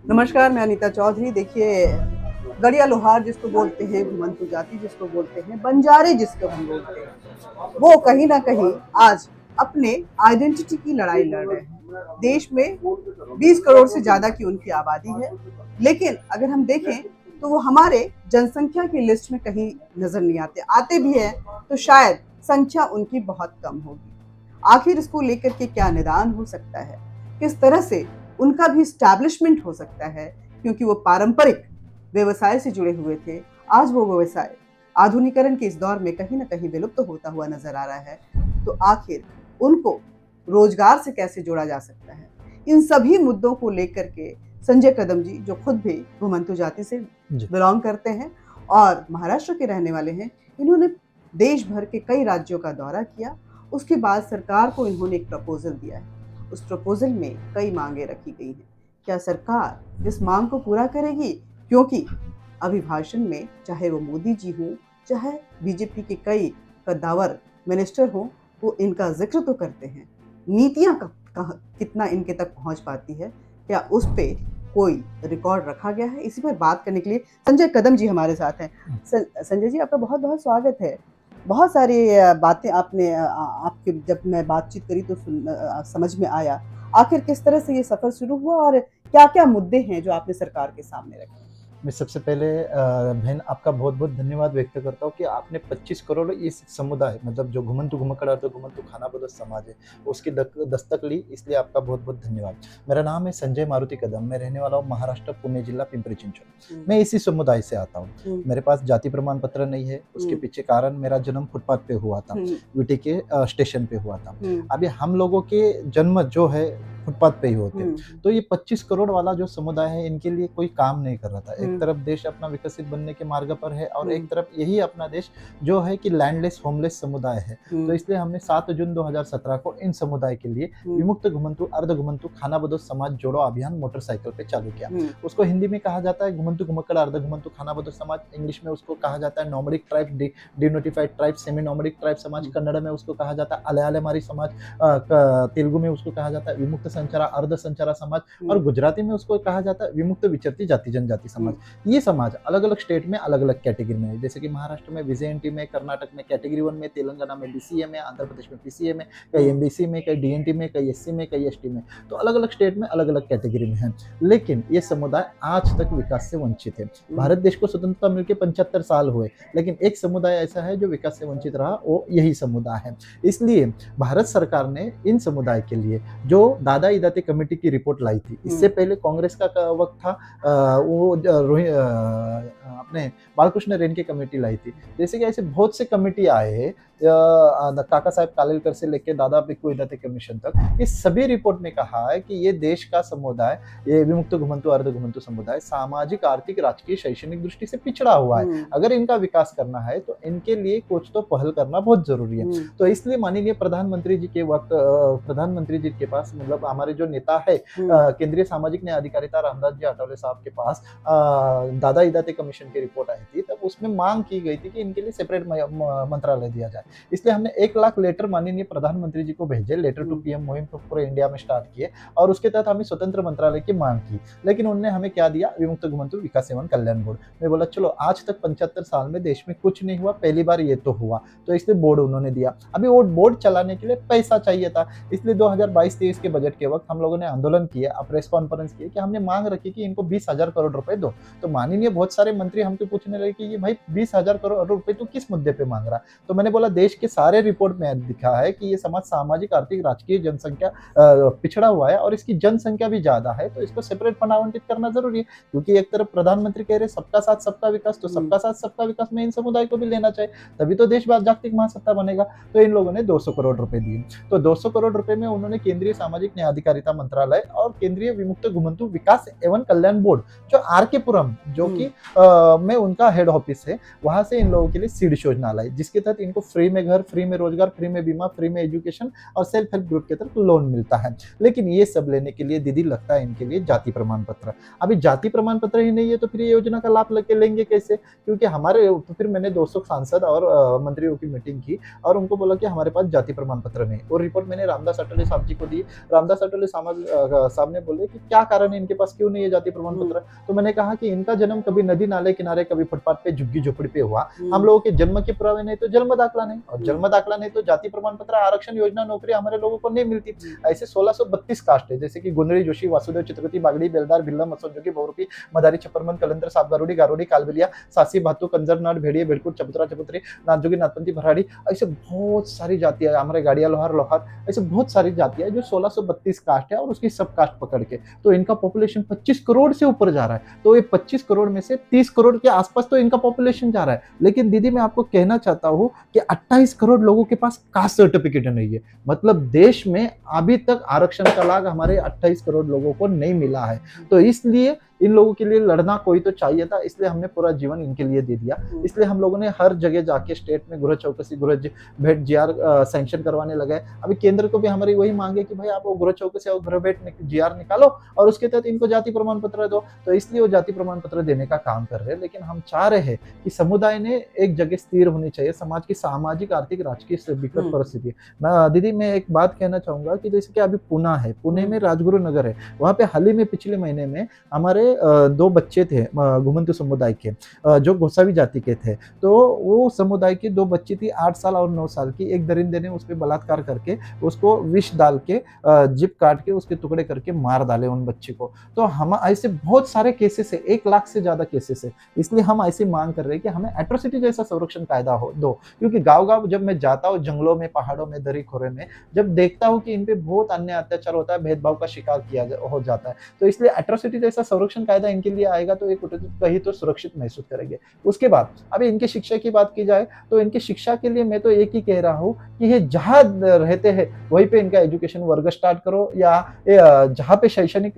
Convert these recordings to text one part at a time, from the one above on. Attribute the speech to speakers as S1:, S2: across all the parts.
S1: नमस्कार, मैं अनीता चौधरी। देखिए, गड़िया लोहार जिसको बोलते हैं, घुमंतू जाति जिसको बोलते हैं, बंजारे जिसको हम बोलते हैं, वो कहीं न कहीं आज अपने आइडेंटिटी की लड़ाई लड़ रहे हैं। देश में 20 करोड़ से ज़्यादा की उनकी आबादी है, लेकिन अगर हम देखें तो वो हमारे जनसंख्या की लिस्ट में कहीं नज़र नहीं आते। आते भी हैं तो शायद संख्या उनकी बहुत कम होगी। आखिर इसको लेकर के क्या निदान हो सकता है? किस तरह से उनका भी एस्टैब्लिशमेंट हो सकता है, क्योंकि वो पारंपरिक व्यवसाय से जुड़े हुए थे। आज वो व्यवसाय आधुनिकीकरण के इस दौर में कहीं न कहीं विलुप्त होता हुआ नज़र आ रहा है। तो आखिर उनको रोज़गार से कैसे जोड़ा जा सकता है? इन सभी मुद्दों को लेकर के संजय कदम जी, जो खुद भी घुमंतू जाति से
S2: जी।
S1: बिलॉन्ग करते हैं और महाराष्ट्र के रहने वाले हैं, इन्होंने देश भर के कई राज्यों का दौरा किया। उसके बाद सरकार को इन्होंने एक प्रपोज़ल दिया है। उस प्रपोज़ल में कई माँगें रखी गई हैं। क्या सरकार इस माँग को पूरा करेगी? क्योंकि अभिभाषण में चाहे वो मोदी जी हों, चाहे बीजेपी के कई कद्दावर मिनिस्टर हों, वो इनका ज़िक्र तो करते हैं। नीतियाँ कितना इनके तक पहुँच पाती है? क्या उस पे कोई रिकॉर्ड रखा गया है? इसी पर बात करने के लिए संजय कदम जी हमारे साथ हैं। संजय जी, आपका बहुत-बहुत स्वागत है। बहुत सारी बातें आपने आपकी जब मैं बातचीत करी तो समझ में आया। आखिर किस तरह से ये सफ़र शुरू हुआ और क्या-क्या मुद्दे हैं जो आपने सरकार के सामने रखे?
S2: मैं सबसे पहले बहन आपका बहुत-बहुत धन्यवाद व्यक्त करता हूँ कि आपने 25 करोड़ इस समुदाय मतलब जो घुमंतू घुमक्कड़ अर्ध घुमंतू खानाबदोश समाज है, उसकी दस्तक ली, इसलिए आपका बहुत-बहुत धन्यवाद। मेरा नाम है संजय मारुति कदम, मैं रहने वाला हूँ महाराष्ट्र, पुणे जिला, पिंपरी-चिंचवड। मैं इसी समुदाय से आता हूँ। मेरे पास जाति प्रमाण पत्र नहीं है, उसके पीछे कारण मेरा जन्म फुटपाथ पे हुआ था, यूटी के स्टेशन पे हुआ था। अभी हम लोगों के जन्म जो है फुटपाथ पे ही होते हैं। तो ये 25 करोड़ वाला जो समुदाय है, इनके लिए कोई काम नहीं कर रहा था। एक तरफ देश अपना विकसित बनने के मार्ग पर है और एक तरफ यही अपना देश जो है कि लैंडलेस होमलेस समुदाय है। तो इसलिए हमने 7 जून 2017 को इन समुदाय के लिए विमुक्त घुमंतू अर्ध घुमंतू खानाबदोश समाज जोड़ो अभियान मोटरसाइकिल पे चालू किया। उसको हिंदी में कहा जाता है घुमंतू घुमक्कड़ अर्ध घुमंतू खानाबदोश समाज, इंग्लिश में उसको कहा जाता है nomadic tribe, denotified tribe, semi nomadic tribe समाज, कन्नड़ में उसको कहा जाता है अलेआलेमारी समाज, तेलुगु में उसको कहा जाता है विमुक्त संचारा अर्ध संचारा समाज और गुजराती में उसको कहा जाता है विमुक्त विचरती जाति जनजाति समाज। ये समाज अलग अलग स्टेट में अलग अलग कैटेगरी में है, जैसे कि महाराष्ट्र में विजेएनटी में, कर्नाटक में कैटेगरी 1 में, तेलंगाना में बीसीए में, आंध्र प्रदेश में पीसीए में, कई एमबीसी में, कई डीएनटी में, कई एससी में, कई एसटी में। तो अलग अलग स्टेट में अलग अलग कैटेगरी में है, लेकिन ये समुदाय आज तक विकास से वंचित है। भारत देश को स्वतंत्रता मिलकर 75 साल हुए, लेकिन एक समुदाय ऐसा है जो विकास से वंचित रहा, वो यही समुदाय है। इसलिए भारत सरकार ने इन समुदाय के लिए जो दादा इदाते कमेटी की रिपोर्ट लाई थी, इससे पहले कांग्रेस का वक्त था, वो अपने बालकृष्ण रेन की कमेटी लाई थी। जैसे कि ऐसे बहुत से कमेटी आए हैं, काका साहब कालेलकर से लेकर दादा पिक्कू इदाते कमीशन तक, इस सभी रिपोर्ट में कहा है कि ये देश का समुदाय, ये विमुक्त घुमंतू अर्ध घुमंतू समुदाय सामाजिक, आर्थिक, राजकीय, शैक्षणिक दृष्टि से पिछड़ा हुआ है। अगर इनका विकास करना है तो इनके लिए कुछ तो पहल करना बहुत जरूरी है। तो इसलिए माननीय प्रधानमंत्री जी के वक्त प्रधानमंत्री जी के पास मतलब हमारे जो नेता है केंद्रीय सामाजिक न्याय अधिकारिता रामदास जी आठवले साहब के पास दादा इदाते कमीशन की रिपोर्ट आई थी, तब उसमें मांग की गई थी कि इनके लिए सेपरेट मंत्रालय दिया जाए। इसलिए हमने 1 लाख लेटर माननीय प्रधानमंत्री जी को भेजे, लेटर टू पीएम मुहिम पूरे इंडिया में स्टार्ट किए और उसके तहत हमें स्वतंत्र मंत्रालय की मांग की, लेकिन उन्होंने हमें क्या दिया, विमुक्त घुमंतू विकास एवं कल्याण बोर्ड। मैं बोला चलो, आज तक 75 साल में देश में कुछ नहीं हुआ, पहली बार ये तो हुआ, तो इसलिए बोर्ड उन्होंने दिया। अभी वो बोर्ड चलाने के लिए पैसा चाहिए था, इसलिए 2022-23 के बजट के वक्त हम लोगों ने आंदोलन किया, प्रेस कॉन्फ्रेंस किए कि हमने मांग रखी कि इनको 20,000 करोड़ रुपए दो। तो माननीय बहुत सारे मंत्री हमको पूछने लगे कि ये भाई 20,000 करोड़ रुपए तो किस मुद्दे पे मांग रहा? तो मैंने बोला देश के सारे रिपोर्ट में दिखा है कि ये समाज सामाजिक, आर्थिक, राजकीय जनसंख्या पिछड़ा हुआ है और इसकी जनसंख्या भी ज्यादा है, तो इसको सेपरेट फंड आवंटित करना जरूरी है। क्योंकि एक तरफ प्रधानमंत्री कह रहे सबका साथ सबका विकास, तो सबका साथ सबका विकास में इन समुदाय को भी लेना चाहिए, तभी तो देश जागतिक महासत्ता बनेगा। तो इन लोगों ने 200 करोड़ रुपए दिए। तो 200 करोड़ रुपए में उन्होंने केंद्रीय सामाजिक न्याय अधिकारिता मंत्रालय और केंद्रीय विमुक्त घुमंतू विकास एवं कल्याण बोर्ड जो आर के पुरम, जो कि मैं उनका हेड ऑफिस ऑफिस है, वहां से इन लोगों के लिए सीड योजना लाई, जिसके तहत इनको फ्री में घर, फ्री में रोजगार, फ्री में बीमा, फ्री में एजुकेशन और सेल्फ हेल्प ग्रुप के तरफ लोन मिलता है। लेकिन ये सब लेने के लिए दीदी लगता है इनके लिए जाति प्रमाण पत्र। अभी जाति प्रमाण पत्र ही नहीं है तो फिर ये योजना का लाभ लेंगे कैसे? क्योंकि हमारे तो फिर मैंने 200 सांसद और मंत्रियों की मीटिंग की और उनको बोला कि हमारे पास जाति प्रमाण पत्र नहीं। और रिपोर्ट मैंने रामदास अठावले साहब जी को दी। रामदास अठावले साहब ने बोले कि क्या कारण है इनके पास, क्यों नहीं है जाति प्रमाण पत्र? तो मैंने कहा कि इनका जन्म कभी नदी नाले किनारे, कभी फुटपाथ पे, झुग्गी झोपड़ी पे हुआ। हम लोगों के जन्म के पुरावे नहीं तो जन्म दाखला नहीं, और जन्म दाखला नहीं तो जाति प्रमाण पत्र, आरक्षण योजना, नौकरी हमारे लोगों को नहीं मिलती। ऐसे 1632 कास्ट है, जैसे कि गुंदड़ी, जोशी, वासुदेव, चित्रगुप्ती, बागड़ी, बेलदार, भिल्ला, मसोजोगी, बहुरूपी, मदारी, छपरमन, कलंदर, साबगारोडी, गारोडी, कालबेलिया, सासी, भातु, कंजर, नाट, भेड़िए, बेलकुट, चबूतरा, चबूतरी, नाथजोगी, नाथपंथी, भराड़ी, ऐसे बहुत सारी जातियां, हमारे गाड़िया, लोहार, ऐसे बहुत सारी जातियां जो 1632 कास्ट है और उसकी सब कास्ट पकड़ के तो इनका पॉपुलेशन 25 करोड़ से ऊपर जा रहा है। तो ये 25 करोड़ में से 30 करोड़ के आसपास तो इनका पॉपुलेशन जा रहा है। लेकिन दीदी मैं आपको कहना चाहता हूं कि 28 करोड़ लोगों के पास कास्ट सर्टिफिकेट नहीं है। मतलब देश में अभी तक आरक्षण का लाभ हमारे 28 करोड़ लोगों को नहीं मिला है। तो इसलिए इन लोगों के लिए लड़ना कोई तो चाहिए था, इसलिए हमने पूरा जीवन इनके लिए दे दिया। इसलिए हम लोगों ने हर जगह जाके स्टेट में गृह चौकसी, गृह भेंट जीआर सैंक्शन करवाने लगे। अभी केंद्र को भी हमारी वही मांग है कि भाई आप वो गृह चौकसी और गृह भेंट जीआर निकालो और उसके तहत इनको जाति प्रमाण पत्र दो। तो इसलिए वो जाति प्रमाण पत्र देने का काम कर रहे हैं। लेकिन हम चाह रहे हैं कि समुदाय ने एक जगह स्थिर होनी चाहिए। समाज की सामाजिक, आर्थिक, राजकीय विकट परिस्थिति। दीदी मैं एक बात कहना चाहूंगा कि जैसे कि अभी पुणे है, पुणे में राजगुरु नगर है, वहाँ पे हाल ही में पिछले महीने में हमारे 2 बच्चे थे घुमंतु समुदाय के, जो गोसावी जाति के थे। तो वो समुदाय की 2 बच्ची थी, 8 साल और 9 साल की। एक दरिंदे ने उस पर बलात्कार करके उसको विष डाल के जिप काट के उसके टुकड़े करके मार डाले उन बच्चे को। तो हम ऐसे बहुत सारे केसेस है, 1 लाख से ज्यादा केसेस है। इसलिए हम ऐसी मांग कर रहे हैं कि हमें एट्रोसिटी जैसा संरक्षण कायदा हो दो। क्योंकि गाँव जब मैं जाता हूँ, जंगलों में, पहाड़ों में, दरी खोरे में, जब देखता हूँ कि इन पे बहुत अन्याय अत्याचार होता है, भेदभाव का शिकार हो जाता है। तो इसलिए एट्रोसिटी जैसा संरक्षण कायदा इनके लिए आएगा तो एक कहीं तो सुरक्षित महसूस करेंगे। उसके बाद अभी इनके शिक्षा की बात की जाए तो इनकी शिक्षा के लिए मैं तो एक ही कह रहा हूँ कि ये जहाँ रहते हैं वहीं पे इनका एजुकेशन वर्ग स्टार्ट करो, या जहाँ पे शैक्षणिक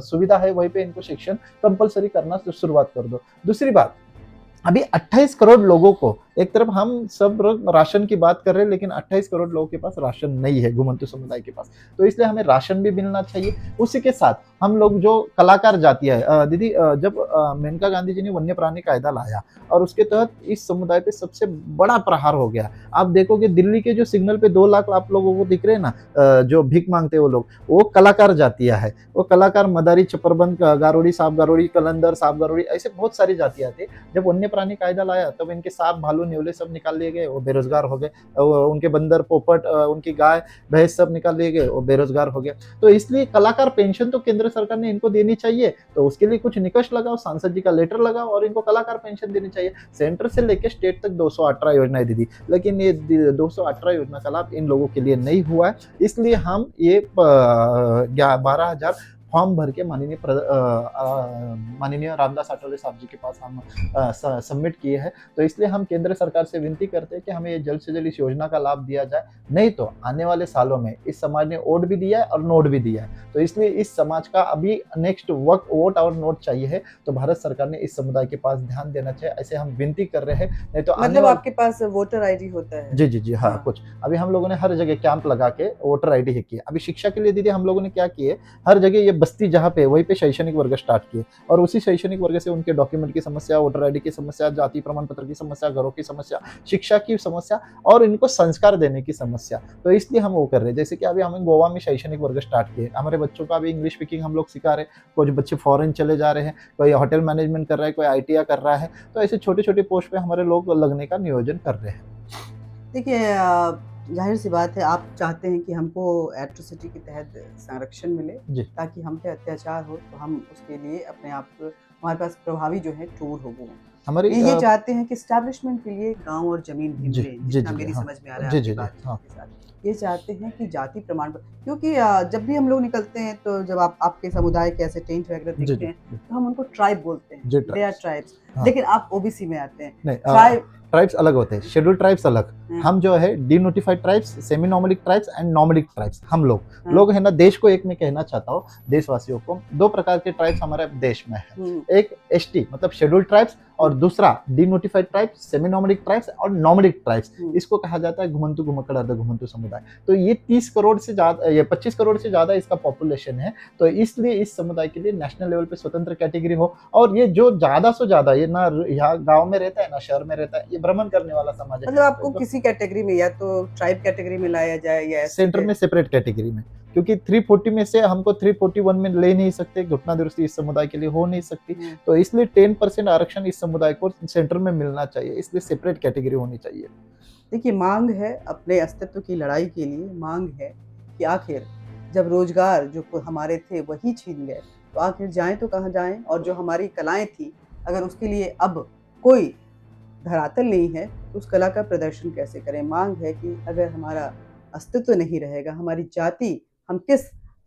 S2: सुविधा है वहीं पे इनको शिक्षण कंपलसरी करना शुरुआत कर दो। दूसरी बात, अभी 28 करोड़ लोगों को, एक तरफ हम सब राशन की बात कर रहे हैं लेकिन 28 करोड़ लोगों के पास राशन नहीं है, घुमंतु समुदाय के पास। तो इसलिए हमें राशन भी मिलना चाहिए। उसी के साथ हम लोग जो कलाकार जाति है, दीदी जब मेनका गांधी जी ने वन्य प्राणी कायदा लाया और उसके तहत इस समुदाय पे सबसे बड़ा प्रहार हो गया। आप देखोगे दिल्ली के जो सिग्नल पे 2 लाख आप लोगों को दिख रहे हैं ना, जो भीख मांगते वो लोग, वो कलाकार जातियां है। वो कलाकार मदारी, छपरबंद, गारोड़ी, सांप गारोड़ी, कलंदर, सांप गारोड़ी, ऐसे बहुत सारी जातियां थी। जब वन्य प्राणी कायदा लाया तब इनके सांप, भालू, न्योले सब निकाल लिए गए, वो बेरोजगार हो गए। उनके बंदर, पोपट, उनकी गाय, भैंस सब निकाल लिए गए, वो बेरोजगार हो गए। तो इसलिए कलाकार पेंशन तो केंद्र सरकार ने इनको देनी चाहिए। तो उसके लिए कुछ निकष लगाओ, सांसद जी का लेटर लगाओ और इनको कलाकार पेंशन देनी चाहिए। सेंटर से लेकर स्टेट तक 218 योजनाएं दीदी, लेकिन ये 218 योजना का लाभ इन लोगों के लिए नहीं हुआ है। इसलिए हम ये 12,000 फॉर्म भर के माननीय रामदास अठावले साहब जी के पास हम सबमिट किए हैं। तो इसलिए हम केंद्र सरकार से विनती करते हैं कि हमें ये जल्द से जल्द इस योजना का लाभ दिया जाए। नहीं तो आने वाले सालों में इस समाज ने वोट भी दिया है और नोट भी दिया है। तो इसलिए इस समाज का अभी नेक्स्ट वक्त वोट और नोट चाहिए है। तो भारत सरकार ने इस समुदाय के पास ध्यान देना चाहिए, ऐसे हम विनती कर रहे हैं। नहीं तो
S1: मतलब आपके पास वोटर आईडी होता है?
S2: जी हाँ, कुछ अभी हम लोगों ने हर जगह कैंप लगा के वोटर आईडी है किया। अभी शिक्षा के लिए दीदी हम लोगों ने क्या किए, हर जगह ये बस्ती जहाँ पे वहीं पे शैक्षणिक वर्ग स्टार्ट किए और उसी शैक्षणिक वर्ग से उनके डॉक्यूमेंट की समस्या, वोटर आईडी की समस्या, जाति प्रमाण पत्र की समस्या, घरों की समस्या, शिक्षा की समस्या और इनको संस्कार देने की समस्या। तो इसलिए हम वो कर रहे हैं। जैसे कि अभी हमें गोवा में शैक्षणिक वर्ग स्टार्ट किए, हमारे बच्चों का अभी इंग्लिश स्पीकिंग हम लोग सिखा रहे हैं। कुछ बच्चे फॉरेन चले जा रहे हैं, कोई होटल मैनेजमेंट कर रहा है, कोई ITI कर रहा है। तो ऐसे छोटे छोटे पोस्ट पे हमारे लोग लगने का नियोजन कर रहे हैं।
S1: देखिए जाहिर सी बात है, आप चाहते हैं कि हमको एट्रोसिटी के तहत संरक्षण मिले ताकि हम पे अत्याचार हो तो हम उसके लिए अपने आप, हमारे पास प्रभावी जो है टूल हो वो हमारे ये चाहते हैं कि एस्टैब्लिशमेंट के लिए गांव और जमीन भी मिले, जितना मेरी समझ में आ रहा है आपकी बात के साथ। ये चाहते हैं कि जाति प्रमाण पत्र, क्योंकि जब भी हम लोग निकलते हैं तो जब आपके समुदाय के ऐसे टेंट वगैरह दिखते हैं तो हम उनको ट्राइब बोलते हैं, दे आर ट्राइब्स। लेकिन आप OBC में आते हैं,
S2: ट्राइब्स अलग होते हैं, शेड्यूल्ड ट्राइब्स अलग। हम जो है denotified tribes, semi nomadic tribes and nomadic tribes, हम लोग है ना। देश को एक में कहना चाहता हूँ, देशवासियों को 2 प्रकार के ट्राइब्स हमारे देश में है। एक ST मतलब शेड्यूल्ड ट्राइब्स और दूसरा डिनोटिफाइड ट्राइब्स, सेमी नॉमडिक ट्राइब्स और नॉमडिक ट्राइब्स,
S1: हम्म।
S2: इसको कहा जाता है घुमंतु घुमक्कड़ अर्ध घुमंतु समुदाय। तो ये 30 करोड़ से ज्यादा, ये 25 करोड़ से ज्यादा इसका पॉपुलेशन है। तो इसलिए इस समुदाय के लिए नेशनल लेवल पे स्वतंत्र कैटेगरी हो, और ये जो ज्यादा से ज्यादा, ये ना यहाँ गांव में रहता है ना शहर में रहता है, ये भ्रमण करने वाला समाज है।
S1: मतलब आपको
S2: तो
S1: किसी कैटेगरी में, या तो ट्राइब कैटेगरी में लाया जाए या ऐसे
S2: सेंटर में सेपरेट कैटेगरी में, क्योंकि 340 में से हमको 341 में ले नहीं सकते, घुटना दुरुस्ती इस समुदाय के लिए हो नहीं सकती। तो इसलिए 10% आरक्षण इस समुदाय को सेंटर में मिलना चाहिए, इसलिए सेपरेट कैटेगरी होनी चाहिए।
S1: देखिए, मांग है अपने अस्तित्व की लड़ाई के लिए, मांग है कि आखिर जब रोजगार जो हमारे थे वही छीन गए, तो आखिर जाएं तो कहाँ जाएं, और जो हमारी कलाएं थी अगर उसके लिए अब कोई धरातल नहीं है तो उस कला का प्रदर्शन कैसे करें। मांग है कि अगर हमारा अस्तित्व नहीं रहेगा, हमारी जाति, हम किस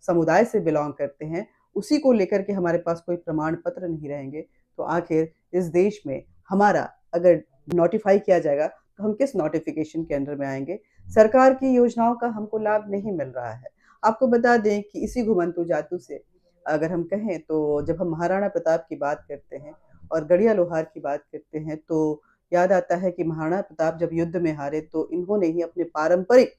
S1: समुदाय से बिलोंग करते हैं, उसी को लेकर के हमारे पास कोई प्रमाण पत्र नहीं रहेंगे, तो आखिर इस देश में हमारा अगर नोटिफाई किया जाएगा तो हम किस नोटिफिकेशन के अंडर में आएंगे। सरकार की योजनाओं का हमको लाभ नहीं मिल रहा है। आपको बता दें कि इसी घुमंतु जातु से अगर हम कहें तो जब हम महाराणा प्रताप की बात करते हैं और गड़िया लोहार की बात करते हैं तो याद आता है कि महाराणा प्रताप जब युद्ध में हारे तो इन्होंने ही अपने पारंपरिक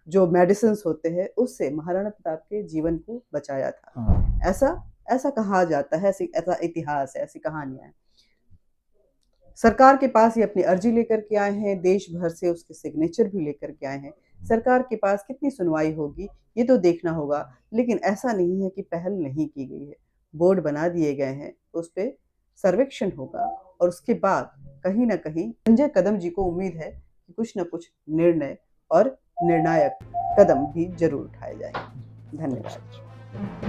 S1: जो मेडिसिन होते हैं उससे महाराणा प्रताप के जीवन को बचाया था। ऐसा कहा जाता है, ऐसा इतिहास है, ऐसी कहानियां हैं। सरकार के पास ये अपनी अर्जी लेकर के आए हैं, देश भर से उसके सिग्नेचर भी लेकर के आए हैं। सरकार के पास कितनी सुनवाई होगी ये तो देखना होगा, लेकिन ऐसा नहीं है कि पहल नहीं की गई है। बोर्ड बना दिए गए हैं, उस पर सर्वेक्षण होगा और उसके बाद कहीं ना कहीं संजय कदम जी को उम्मीद है कि कुछ ना कुछ निर्णय और निर्णायक कदम भी जरूर उठाए जाएंगे। धन्यवाद।